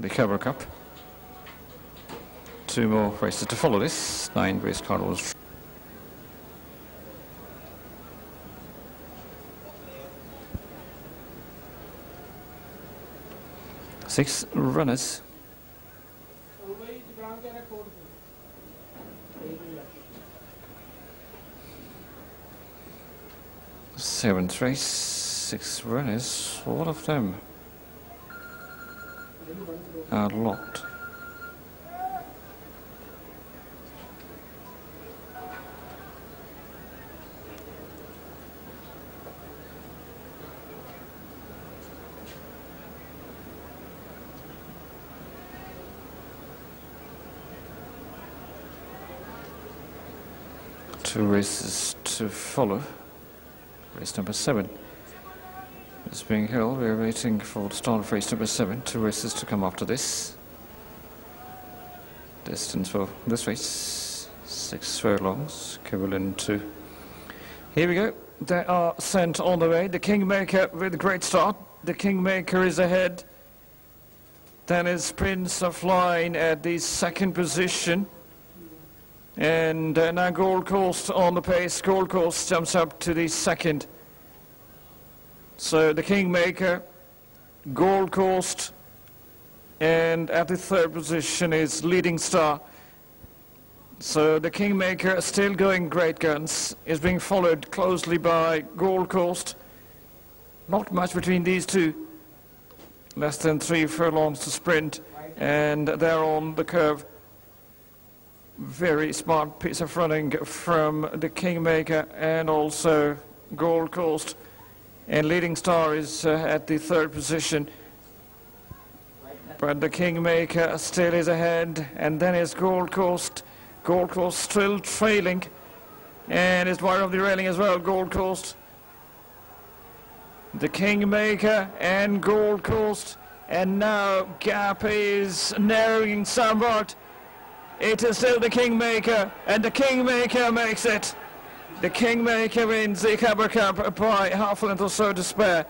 the Cover Cup. 2 more races to follow this. 9 race cardinals. 6 runners. 7th race, 6 runners, all of them are locked. Two races to follow. Race number 7 is being held. We're waiting for the start of race number 7. 2 races to come after this. Distance for this race, 6 furlongs, equivalent to... Here we go. They are sent on the way. The Kingmaker with a great start. The Kingmaker is ahead. Then is Prince of Line at the 2nd position. And now Gold Coast on the pace. Gold Coast jumps up to the 2nd. So the Kingmaker, Gold Coast, and at the 3rd position is Leading Star. So the Kingmaker still going great guns, is being followed closely by Gold Coast. Not much between these two. Less than 3 furlongs to sprint, and they're on the curve. Very smart piece of running from the Kingmaker and also Gold Coast. And Leading Star is at the 3rd position. But the Kingmaker still is ahead, and then is Gold Coast. Gold Coast still trailing, and is wide of the railing as well, Gold Coast. The Kingmaker and Gold Coast, and now gap is narrowing somewhat. It is still the Kingmaker, and the Kingmaker makes it. The Kingmaker wins the Cover Cup by half a length or so to spare.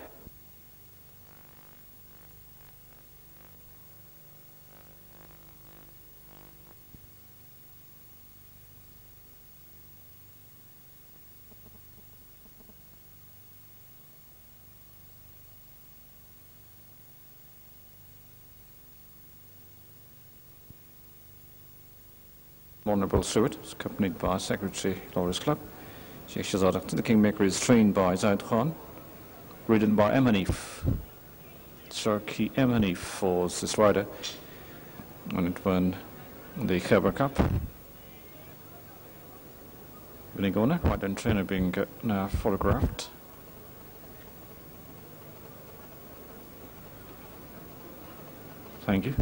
Honourable Stewart is accompanied by Secretary Lawyers Club. Sheikh Shahzad. The Kingmaker is trained by Zaid Khan, ridden by Emanif. Sharky Emanif was this rider, and it won the Cover Cup. Winning owner, rider and trainer being now photographed. Thank you.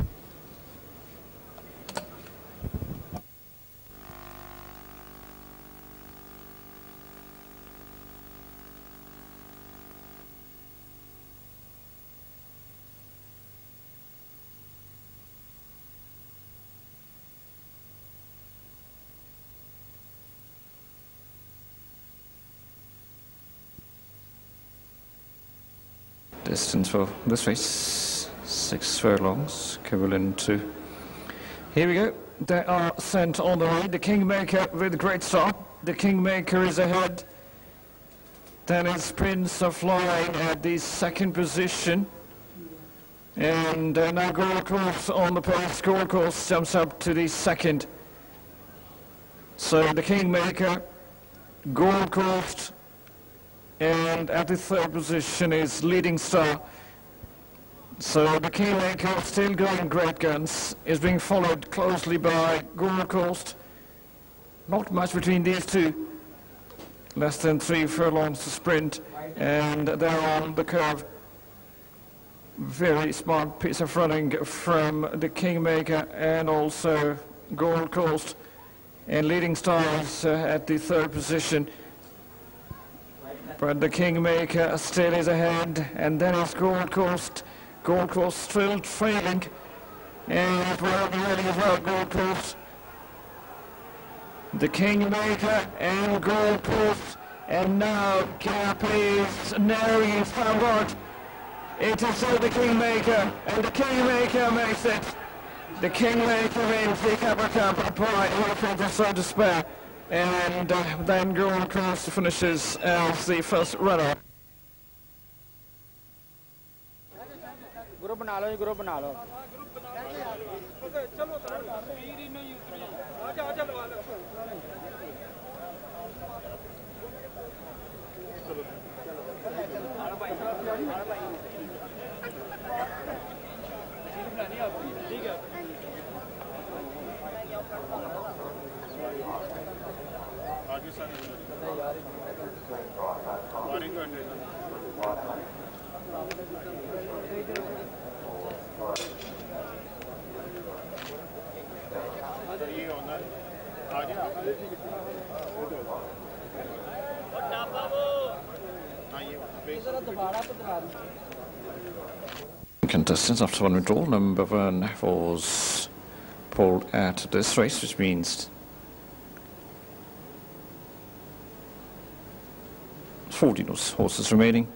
Distance for this race, 6 furlongs, equivalent to... Here we go. They are sent on the way. The Kingmaker with a great start. The Kingmaker is ahead. Then is Prince of Line at the 2nd position. And now Gold Coast on the pace. Gold Coast jumps up to the 2nd. So the Kingmaker, Gold Coast, and at the 3rd position is Leading Star. So the Kingmaker, still going great guns, is being followed closely by Gold Coast. Not much between these two. Less than 3 furlongs to sprint, and they're on the curve. Very smart piece of running from the Kingmaker and also Gold Coast. And Leading Star is at the 3rd position. But the Kingmaker still is ahead, and then is Gold Coast. Gold Coast still trailing, and we're really as well, Gold Coast. The Kingmaker and Gold Coast, and now gap is narrowing somewhat. It is the Kingmaker, and the Kingmaker makes it. The Kingmaker wins the Cabra Cup by 1 to spare, and then Gold Cross finishes as the first runner. Group बना लो group बना लो Contestants after one withdrawal, number 1 was pulled out of this race, which means 14 horses remaining.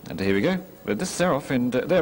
And here we go. With this, they're off, and they're